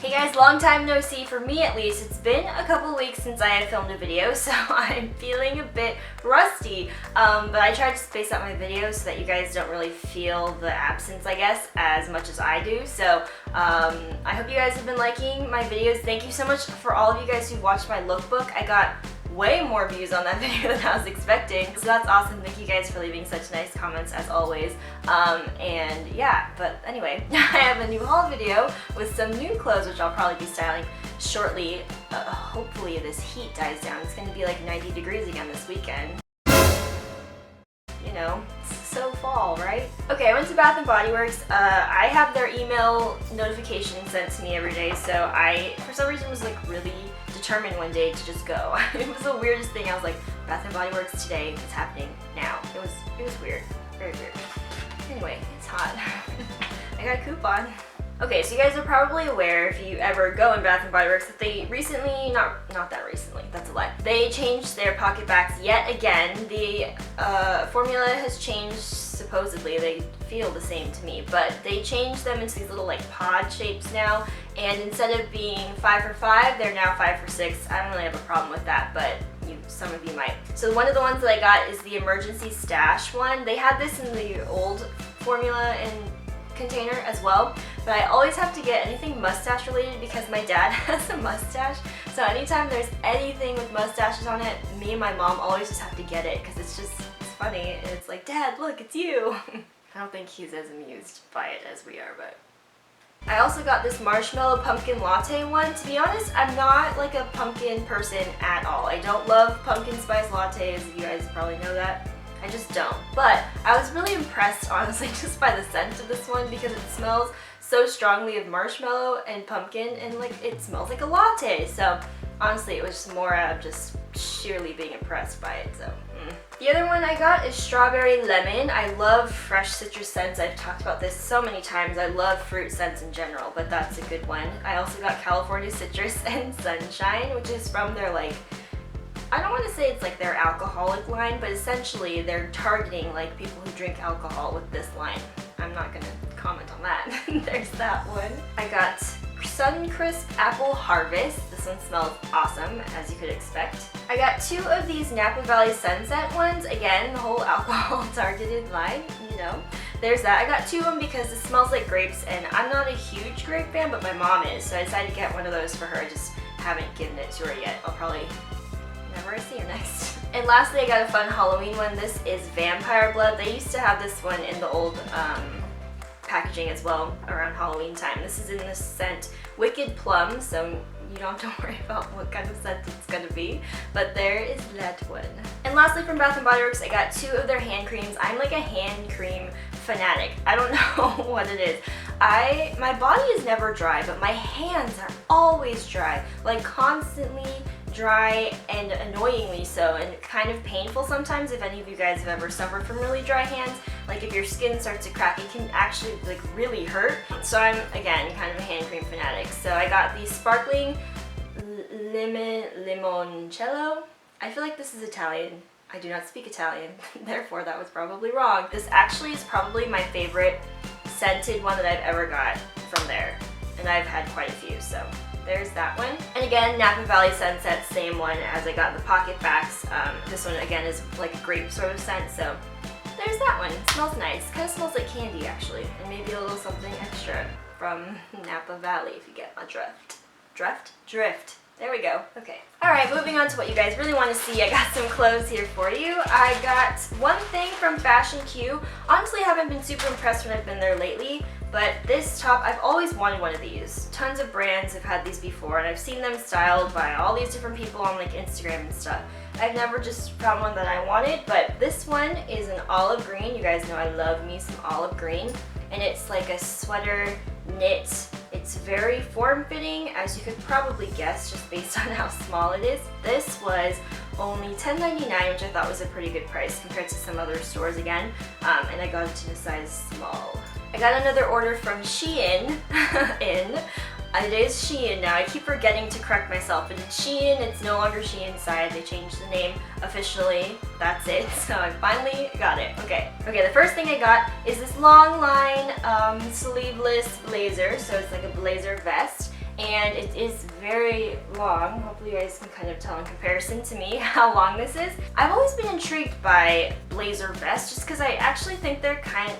Hey guys, long time no see, for me at least. It's been a couple weeks since I had filmed a video, so I'm feeling a bit rusty. But I try to space out my videos so that you guys don't really feel the absence, I guess, as much as I do. So I hope you guys have been liking my videos. Thank you so much for all of you guys who watched my lookbook. I got way more views on that video than I was expecting, so that's awesome. Thank you guys for leaving such nice comments as always. And yeah, but anyway, I have a new haul video with some new clothes which I'll probably be styling shortly. Hopefully this heat dies down. It's gonna be like 90 degrees again this weekend. You know, it's so fall, right? Okay, I went to Bath & Body Works. I have their email notification sent to me every day, so I, for some reason, was like really determined one day to just go. It was the weirdest thing. I was like, Bath & Body Works today, it's happening now. It was weird, very weird. Anyway, it's hot. I got a coupon. Okay, so you guys are probably aware, if you ever go in Bath & Body Works, that they recently, not that recently, that's a lie, they changed their pocket bags yet again. The formula has changed, supposedly. They feel the same to me, but they changed them into these little like pod shapes now, and instead of being 5 for $5, they're now 5 for $6. I don't really have a problem with that, but some of you might. So one of the ones that I got is the emergency stash one. They had this in the old formula and container as well, but I always have to get anything mustache related because my dad has a mustache, so anytime there's anything with mustaches on it, me and my mom always just have to get it because it's funny, and it's like, Dad, look, it's you. I don't think he's as amused by it as we are, but I also got this marshmallow pumpkin latte one. To be honest, I'm not like a pumpkin person at all. I don't love pumpkin spice lattes, you guys probably know that. I just don't. But I was really impressed, honestly, just by the scent of this one because it smells so strongly of marshmallow and pumpkin, and like it smells like a latte. So honestly, it was just more out of just sheerly being impressed by it. So The other one I got is strawberry lemon. I love fresh citrus scents. I've talked about this so many times. I love fruit scents in general, but that's a good one. I also got California citrus and sunshine, which is from their like, I don't want to say it's like their alcoholic line, but essentially they're targeting like people who drink alcohol with this line. I'm not gonna comment on that. There's that one. I got Suncrisp Apple Harvest. This one smells awesome, as you could expect. I got 2 of these Napa Valley Sunset ones. Again, the whole alcohol targeted line, you know. There's that. I got 2 of them because it smells like grapes, and I'm not a huge grape fan, but my mom is, so I decided to get one of those for her. I just haven't given it to her yet. I'll probably whenever I see her next. And lastly, I got a fun Halloween one. This is Vampire Blood. They used to have this one in the old packaging as well around Halloween time. This is in the scent Wicked Plum, so you don't have to worry about what kind of scent it's gonna be, but there is that one. And lastly, from Bath & Body Works, I got 2 of their hand creams. I'm like a hand cream fanatic. I don't know what it is. My body is never dry, but my hands are always dry, like constantly dry and annoyingly so, and kind of painful sometimes. If any of you guys have ever suffered from really dry hands, like if your skin starts to crack, it can actually like really hurt. So I'm, again, kind of a hand cream fanatic. So I got the Sparkling Limoncello. I feel like this is Italian. I do not speak Italian, therefore that was probably wrong. This actually is probably my favorite scented one that I've ever got from there, and I've had quite a few, so there's that one. And again, Napa Valley Sunset, same one as I got in the pocket backs. This one again is like a grape sort of scent, so there's that one. It smells nice. Kind of smells like candy actually, and maybe a little something extra from Napa Valley if you get my drift. Drift. There we go. Okay. Alright, moving on to what you guys really want to see. I got some clothes here for you. I got one thing from Fashion Q. Honestly, I haven't been super impressed when I've been there lately, but this top, I've always wanted one of these. Tons of brands have had these before, and I've seen them styled by all these different people on like Instagram and stuff. I've never just found one that I wanted, but this one is an olive green. You guys know I love me some olive green, and it's like a sweater knit. It's very form-fitting, as you could probably guess just based on how small it is. This was only $10.99, which I thought was a pretty good price compared to some other stores again, and I got it in a size small. I got another order from SheIn. It is SheIn now. I keep forgetting to correct myself, but it's SheIn. It's no longer SheInside. They changed the name officially. That's it. So I finally got it. Okay, the first thing I got is this long line sleeveless blazer. So it's like a blazer vest. And and it is very long. Hopefully you guys can kind of tell in comparison to me how long this is. I've always been intrigued by blazer vests just because I actually think they're kind of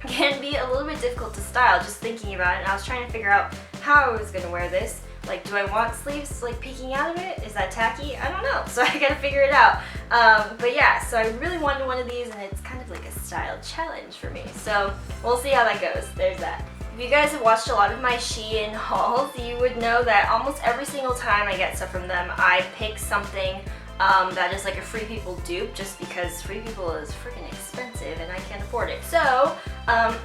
can be a little bit difficult to style just thinking about it, and I was trying to figure out how I was going to wear this. Like, do I want sleeves like peeking out of it? Is that tacky? I don't know, so I gotta figure it out. But yeah, so I really wanted one of these, and it's kind of like a style challenge for me. So we'll see how that goes. There's that. If you guys have watched a lot of my SheIn hauls, you would know that almost every single time I get stuff from them, I pick something that is like a Free People dupe, just because Free People is freaking expensive and I can't afford it. So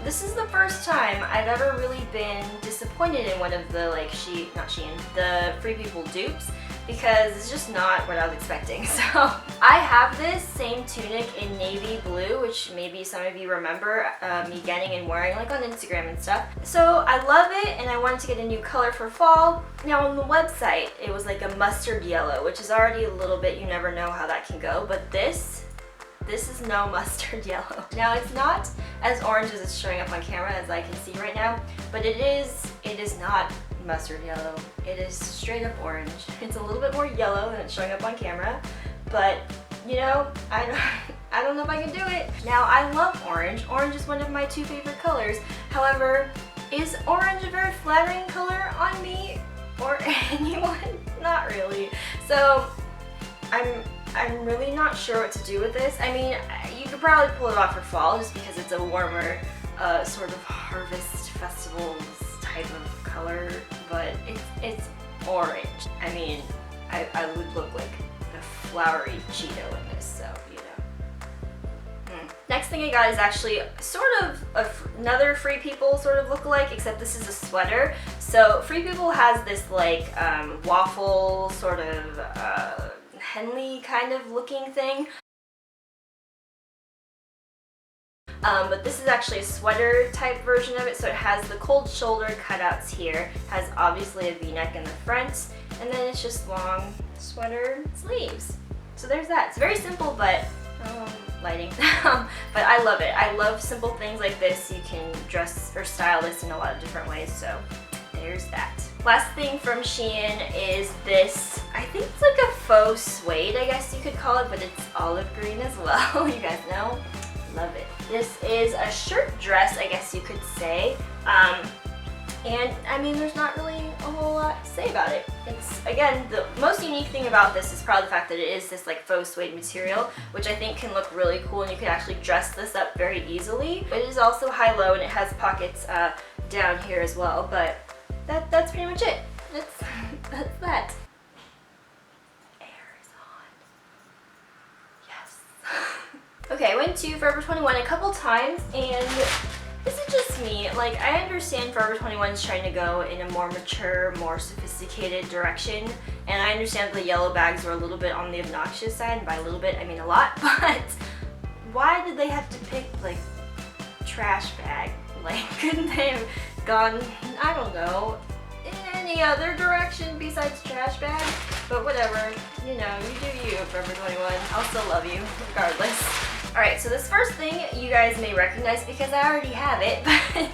this is the first time I've ever really been disappointed in one of the like the Free People dupes, because it's just not what I was expecting. So I have this same tunic in navy blue, which maybe some of you remember me getting and wearing like on Instagram and stuff. So I love it, and I wanted to get a new color for fall. Now on the website it was like a mustard yellow, which is already a little bit, you never know how that can go, but this is no mustard yellow. Now it's not as orange as it's showing up on camera as I can see right now, but it is not mustard yellow. It is straight up orange. It's a little bit more yellow than it's showing up on camera, but you know, I don't know if I can do it. Now I love orange. Orange is one of my two favorite colors. However, is orange a very flattering color on me or anyone? Not really. So I'm really not sure what to do with this. I mean, you could probably pull it off for fall just because it's a warmer sort of harvest festivals type of color, but it's orange. I mean, I would look like a flowery Cheeto in this, so you know. Next thing I got is actually sort of another Free People sort of look-alike, except this is a sweater. So Free People has this like waffle sort of Henley kind of looking thing. But this is actually a sweater type version of it, so it has the cold shoulder cutouts here, has obviously a v-neck in the front, and then it's just long sweater sleeves. So there's that. It's very simple, but lighting. But I love it. I love simple things like this. You can dress or style this in a lot of different ways, so there's that. Last thing from SheIn is this, I think it's like a faux suede, I guess you could call it, but it's olive green as well. You guys know? Love it. This is a shirt dress, I guess you could say. And I mean, there's not really a whole lot to say about it. It's, again, the most unique thing about this is probably the fact that it is this like faux suede material, which I think can look really cool, and you could actually dress this up very easily. But it is also high-low, and it has pockets down here as well, but that's pretty much it. That's that. Air is on. Yes. Okay, I went to Forever 21 a couple times, and is it just me? Like, I understand Forever 21 is trying to go in a more mature, more sophisticated direction, and I understand the yellow bags were a little bit on the obnoxious side, and by a little bit I mean a lot, but why did they have to pick like trash bag? Like, couldn't they have gone, I don't know, in any other direction besides trash bag? But whatever, you know, you do you, Forever 21. I'll still love you regardless. Alright, so this first thing you guys may recognize because I already have it, but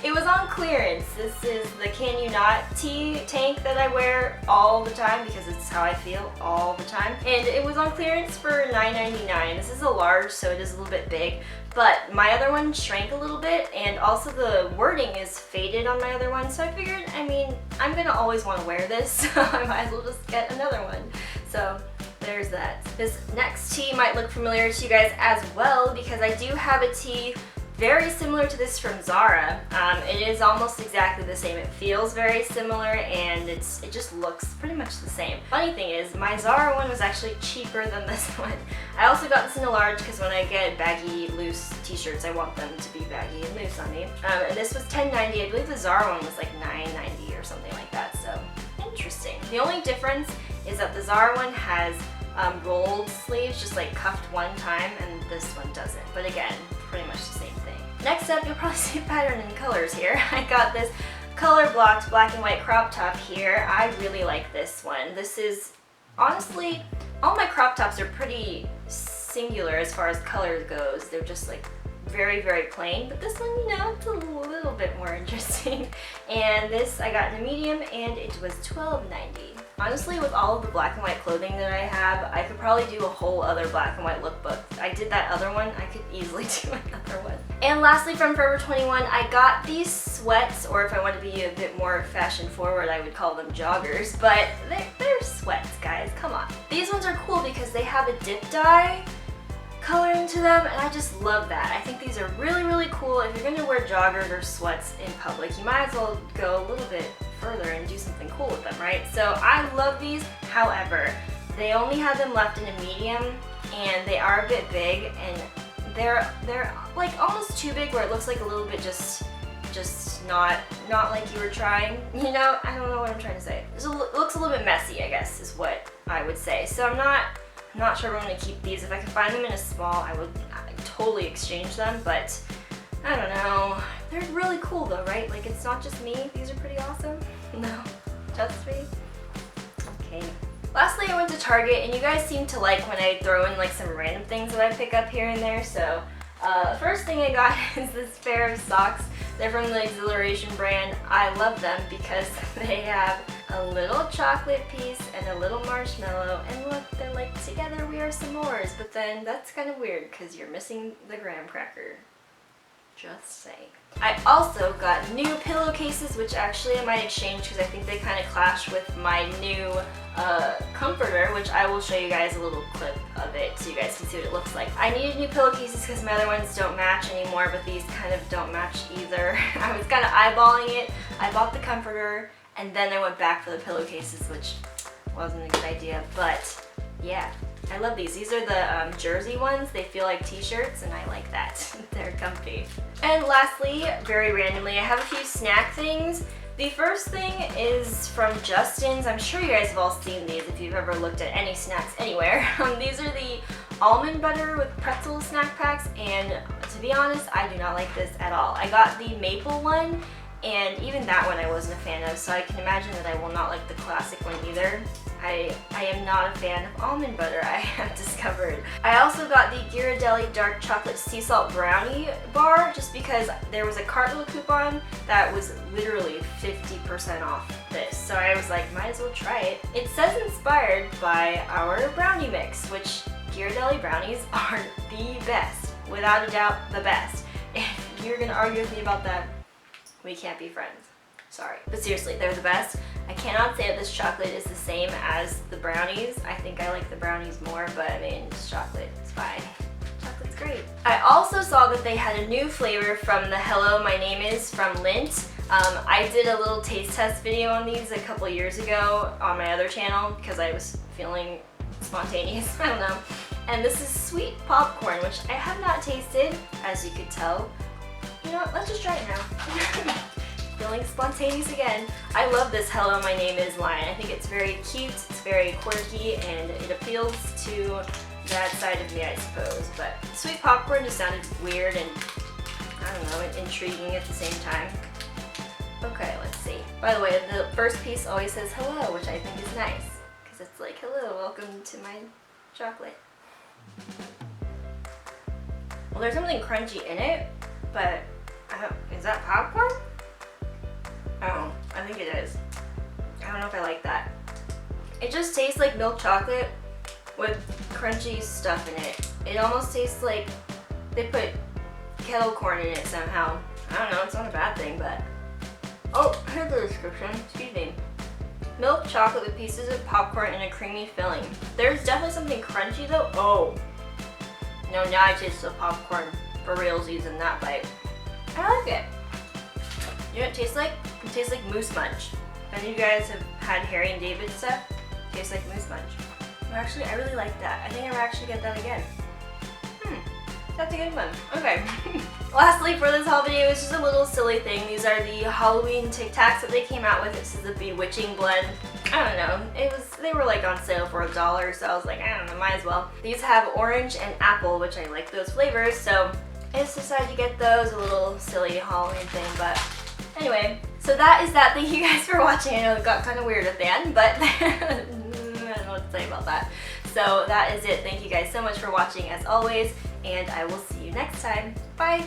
it was on clearance. This is the Can You Not tee tank that I wear all the time because it's how I feel all the time. And it was on clearance for $9.99. This is a large, so it is a little bit big, but my other one shrank a little bit, and also the wording is faded on my other one, so I figured, I mean, I'm gonna always want to wear this, so I might as well just get another one. So there's that. This next tee might look familiar to you guys as well because I do have a tee very similar to this from Zara. It is almost exactly the same. It feels very similar, and it just looks pretty much the same. Funny thing is, my Zara one was actually cheaper than this one. I also got this in a large because when I get baggy, loose t-shirts, I want them to be baggy and loose on me. And this was $10.90. I believe the Zara one was like $9.90 or something like that, so interesting. The only difference is that the Zara one has rolled sleeves, just like cuffed one time, and this one doesn't. But again, pretty much the same thing. Next up, you'll probably see a pattern in colors here. I got this color blocked black and white crop top here. I really like this one. This is, honestly, all my crop tops are pretty singular as far as color goes. They're just like very, very plain, but this one, you know, it's a little bit more interesting. And this I got in a medium, and it was $12.90. Honestly, with all of the black and white clothing that I have, I could probably do a whole other black and white lookbook. I did that other one, I could easily do another one. And lastly, from Forever 21, I got these sweats, or if I want to be a bit more fashion forward, I would call them joggers, but they're sweats, guys, come on. These ones are cool because they have a dip dye color into them, and I just love that. I think these are really, really cool. If you're gonna wear joggers or sweats in public, you might as well go a little bit further and do something cool with them, right? So I love these. However, they only have them left in a medium, and they are a bit big, and they're like almost too big where it looks like a little bit just not like you were trying, you know? I don't know what I'm trying to say. It looks a little bit messy, I guess, is what I would say. So I'm not sure I'm gonna keep these. If I could find them in a small, I'd totally exchange them, but I don't know. They're really cool though, right? Like, it's not just me. These are pretty awesome. No, just me. Okay. Lastly, I went to Target, and you guys seem to like when I throw in like some random things that I pick up here and there, so first thing I got is this pair of socks. They're from the Exhilaration brand. I love them because they have a little chocolate piece and a little marshmallow, and look, they're like, together we are s'mores, but then that's kind of weird because you're missing the graham cracker. Just saying. I also got new pillowcases, which actually I might exchange because I think they kind of clash with my new comforter, which I will show you guys a little clip of it so you guys can see what it looks like. I needed new pillowcases because my other ones don't match anymore, but these kind of don't match either. I was kind of eyeballing it. I bought the comforter, and then I went back for the pillowcases, which wasn't a good idea, but yeah. I love these. These are the jersey ones. They feel like t-shirts, and I like that. They're comfy. And lastly, very randomly, I have a few snack things. The first thing is from Justin's. I'm sure you guys have all seen these if you've ever looked at any snacks anywhere. These are the almond butter with pretzel snack packs, and to be honest, I do not like this at all. I got the maple one, and even that one I wasn't a fan of, so I can imagine that I will not like the classic one either. I am not a fan of almond butter, I have discovered. I also got the Ghirardelli Dark Chocolate Sea Salt Brownie bar just because there was a Cartwheel coupon that was literally 50% off this. So I was like, might as well try it. It says inspired by our brownie mix, which Ghirardelli brownies are the best. Without a doubt, the best. If you're gonna argue with me about that, we can't be friends. Sorry. But seriously, they're the best. I cannot say that this chocolate is the same as the brownies. I think I like the brownies more, but I mean, it's chocolate. It's fine. Chocolate's great. I also saw that they had a new flavor from the Hello, My Name Is from Lindt. I did a little taste test video on these a couple years ago on my other channel because I was feeling spontaneous. I don't know. And this is sweet popcorn, which I have not tasted, as you could tell. You know what? Let's just try it now. Feeling spontaneous again. I love this Hello, My Name Is line. I think it's very cute, it's very quirky, and it appeals to that side of me, I suppose. But sweet popcorn just sounded weird and, I don't know, intriguing at the same time. Okay, let's see. By the way, the first piece always says hello, which I think is nice. Because it's like, hello, welcome to my chocolate. Well, there's something crunchy in it, but is that popcorn? Oh, I think it is. I don't know if I like that. It just tastes like milk chocolate with crunchy stuff in it. It almost tastes like they put kettle corn in it somehow. I don't know, it's not a bad thing, but... Oh, here's the description, excuse me. Milk chocolate with pieces of popcorn and a creamy filling. There's definitely something crunchy though. Oh. No, now I taste the popcorn for realsies in that bite. I like it. You know what it tastes like? It tastes like Moose Munch. If any of you guys have had Harry and David stuff, it tastes like Moose Munch. Actually, I really like that. I think I will actually get that again. That's a good one. Okay. Lastly, for this haul video, it's just a little silly thing. These are the Halloween Tic Tacs that they came out with. This is the Bewitching blend. I don't know. They were like on sale for $1, so I was like, I don't know, might as well. These have orange and apple, which I like those flavors, so I just decided to get those. A little silly Halloween thing, but anyway. So that is that. Thank you guys for watching. I know it got kind of weird at the end, but I don't know what to say about that. So that is it. Thank you guys so much for watching as always. and I will see you next time. Bye!